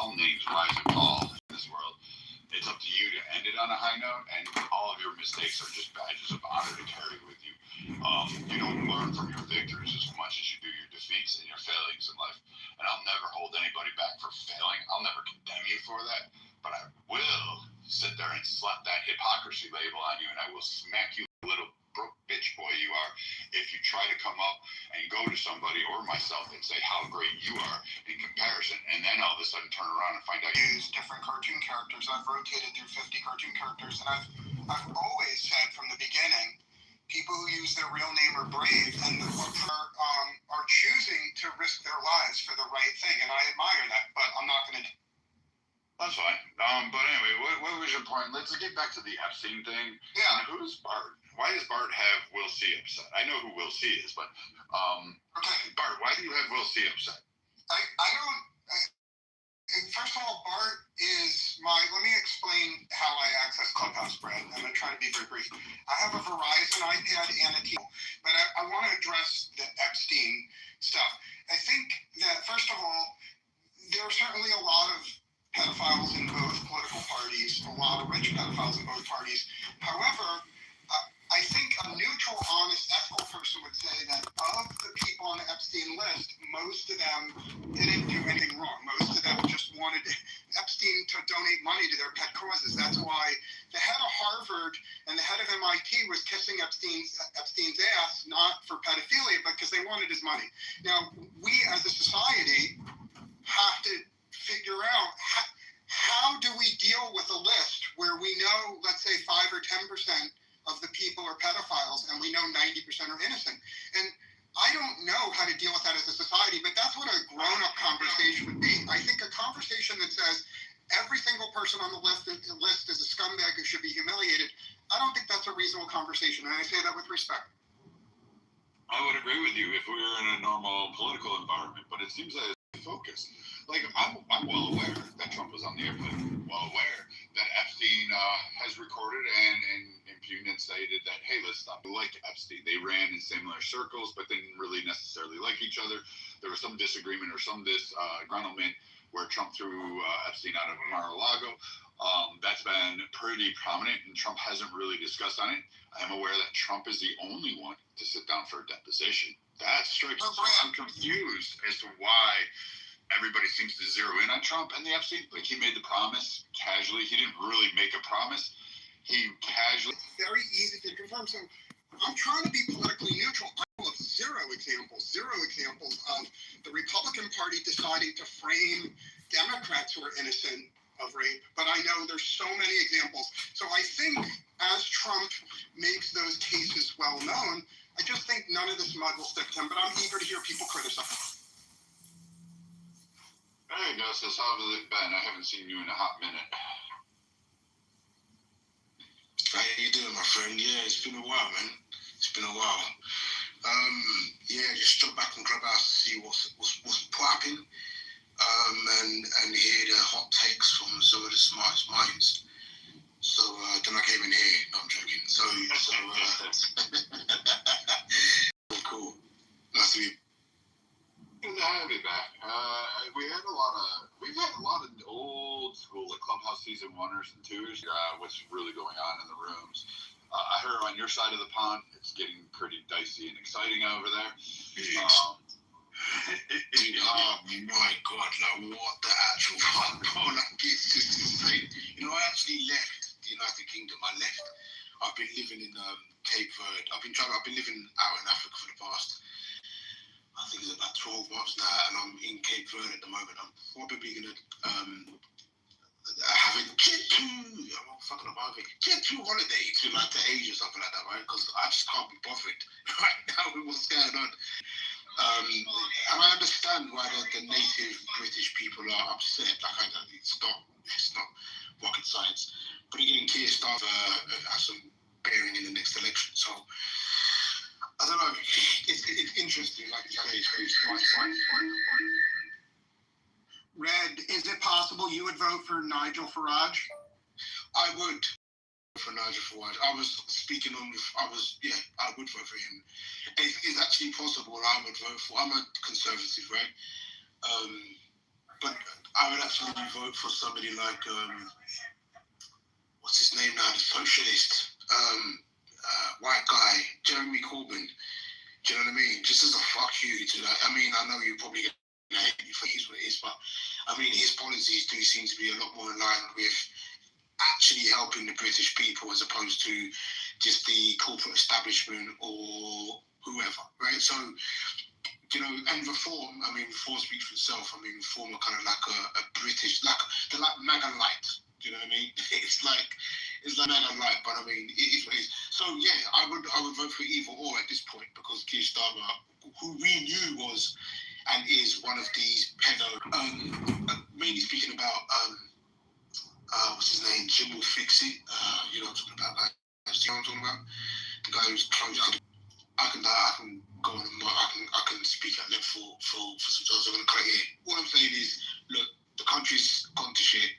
all names rise and fall in this world. It's up to you to end it on a high note, and all of your mistakes are just badges of honor to carry with you. You don't learn from your victories as much as you do your defeats and your failings in life. And I'll never hold anybody back for failing. I'll never condemn you for that. But I will sit there and slap that hypocrisy label on you, and I will smack you, little broke bitch boy you are, if you try to come up and go to somebody or myself and say how great you are in comparison, and then all of a sudden turn around and find out you use different cartoon characters. I've rotated through 50 cartoon characters, and I've always said from the beginning, people who use their real name are brave and are choosing to risk their lives for the right thing, and I admire that, but I'm not going to. That's fine. But anyway, what was your point? Let's get back to the Epstein thing. Yeah. Who's Bart? Why does Bart have Will C upset? I know who Will C is, but okay, Bart, why do you have Will C upset? I don't. First of all, Bart is my. Let me explain how I access Clubhouse, Brad. I'm going to try to be very brief. I have a Verizon iPad and a T-Mobile, but I want to address the Epstein stuff. I think that first of all, there are certainly a lot of pedophiles in both political parties, a lot of rich pedophiles in both parties. However, I think a neutral, honest, ethical person would say that of the people on the Epstein list, most of them didn't do anything wrong. Most of them just wanted Epstein to donate money to their pet causes. That's why the head of Harvard and the head of MIT was kissing Epstein's ass, not for pedophilia, but because they wanted his money. Now, we as a society have to figure out how do we deal with a list where we know, let's say 5 or 10% of the people are pedophiles and we know 90% are innocent. And I don't know how to deal with that as a society, but that's what a grown-up conversation would be. I think a conversation that says every single person on the list is a scumbag who should be humiliated, I don't think that's a reasonable conversation, and I say that with respect. I would agree with you if we were in a normal political environment, but it seems that it's focused. Like, I'm well aware that Trump was on the airplane, well aware that Epstein has recorded and impugned and stated that, hey, let's not like Epstein. They ran in similar circles, but didn't really necessarily like each other. There was some disagreement or some disgruntlement where Trump threw Epstein out of Mar-a-Lago. That's been pretty prominent, and Trump hasn't really discussed on it. I am aware that Trump is the only one to sit down for a deposition. That strikes me. I'm confused as to why everybody seems to zero in on Trump and the Epstein. Like, he made the promise casually. He didn't really make a promise. He casually. It's very easy to confirm. So I'm trying to be politically neutral. I know of zero examples of the Republican Party deciding to frame Democrats who are innocent of rape. But I know there's so many examples. So I think as Trump makes those cases well known, I just think none of this mud will stick to him. But I'm eager to hear people criticize. Hey, Justice, how has it been? I haven't seen you in a hot minute. How you doing, my friend? Yeah, it's been a while, man. It's been a while. Just jumped back from Clubhouse to see what's popping, and hear the hot takes from some of the smartest minds. So then I came in here. No, I'm joking. So cool. Nice to be. Good to have you back. We've had a lot of old school, like Clubhouse season 1ers and 2s. What's really going on in the rooms? I heard on your side of the pond, it's getting pretty dicey and exciting over there. My God, like what the actual fuck, bro? Like it's just insane. You know, I actually left the United Kingdom. I've been living in Cape Verde. I've been living out in Africa for the past, I think it's about 12 months now, and I'm in Cape Verde at the moment. I'm probably going to have a get to holiday to like to Asia or something like that, right? Because I just can't be bothered right now with what's going on. And I understand why the native British people are upset. Like, it's not rocket science. But again, Keir Starmer has some bearing in the next election, so I don't know. It's interesting. Like you say, it's fine. Red, is it possible you would vote for Nigel Farage? I would for Nigel Farage. I would vote for him. It's actually possible I would vote for. I'm a conservative, right? But I I would actually vote for somebody like what's his name now, the socialist, white guy, Jeremy Corbyn. Do you know what I mean? Just as a fuck you to that. I mean, I know you're probably gonna hate me for what it is, but I mean, his policies do seem to be a lot more in line with actually helping the British people as opposed to just the corporate establishment or whoever, right? So, you know, and reform, I mean, reform speaks for itself. I mean, reform are kind of like a British, they're like MAGA light. Do you know what I mean? It's like MAGA light, but I mean, it is what it is. So yeah, I would vote for either or at this point because Keir Starmer, who we knew was and is one of these pedo, mainly speaking about what's his name, Jim will fix it. You know what I'm talking about, guys. Do you know what I'm talking about? The guy who's close to. I can go on. I can speak at length for some jobs. I'm gonna cut it here. All I'm saying is, look, the country's gone to shit.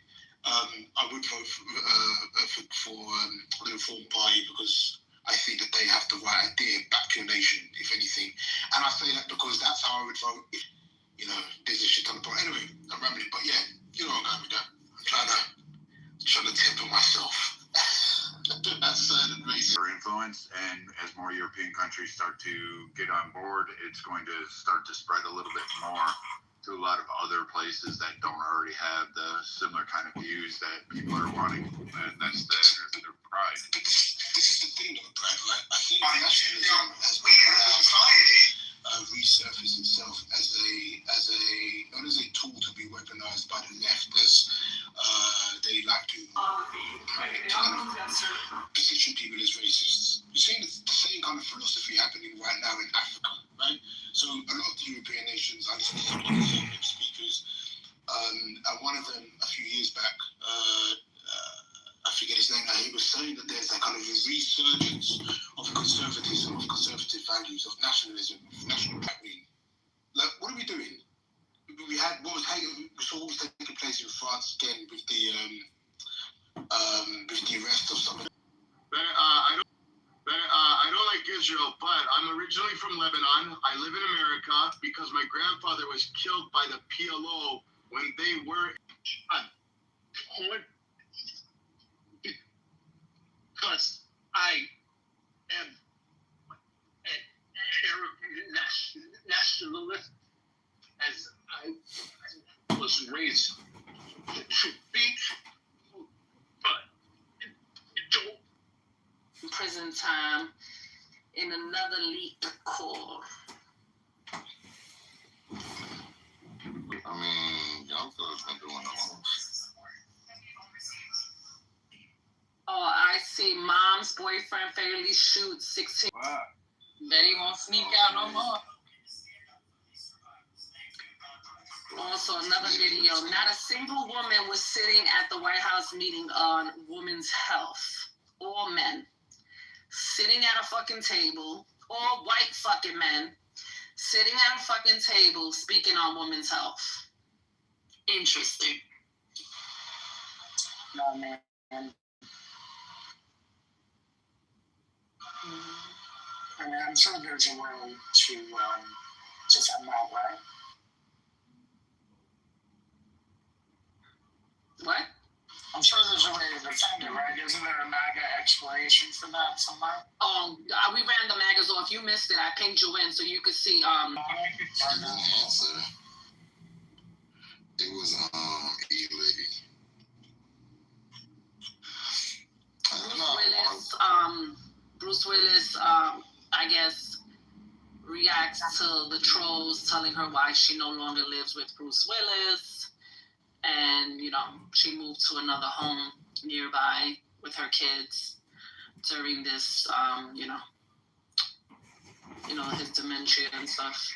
I would vote for the Reform Party because I think that they have the right idea, back to a nation, if anything. And I say that because that's how I would vote. If, you know, there's a shit ton of point. Anyway, I'm rambling, but yeah, you know what I'm going with that. I'm trying to temper myself. That's the reason. For influence, and as more European countries start to get on board, it's going to start to spread a little bit more to a lot of other places that don't already have the similar kind of views that people are wanting. And that's their pride. This is the thing, though, Brad, right? I think nationalism has been resurface itself as a not as a tool to be weaponized by the left as they like to kind of position people as racists. You're seeing the same kind of philosophy happening right now in Africa, right? So a lot of the European nations, I listen to some conservative speakers, and one of them a few years back, I forget his name now, he was saying that there's that kind of a resurgence of conservatism, of conservative values, of nationalism, of national pride. Like, what are we doing? We saw what was taking place in France again with the arrest of someone. I don't like Israel, but I'm originally from Lebanon. I live in America because my grandfather was killed by the PLO when they were because I am an Arab nationalist, as I was raised to be, but don't. Prison time in another leaked call. I mean, young fellas been doing the most. Oh, I see. Mom's boyfriend fatally shoots 16. Wow. Bet he won't sneak out no more. Also, another video. Not a single woman was sitting at the White House meeting on women's health. All men. Sitting at a fucking table. All white fucking men. Sitting at a fucking table speaking on women's health. Interesting. No, man. And I'm sure there's a way to come out, right? What? I'm sure there's a way to defend it, right? Isn't there a MAGA explanation for that somewhere? Oh, we ran the magas off. You missed it. I pinged you in so you could see. It was E-Lady. Bruce Willis, I guess, reacts to the trolls telling her why she no longer lives with Bruce Willis. And, you know, she moved to another home nearby with her kids during this, you know, his dementia and stuff.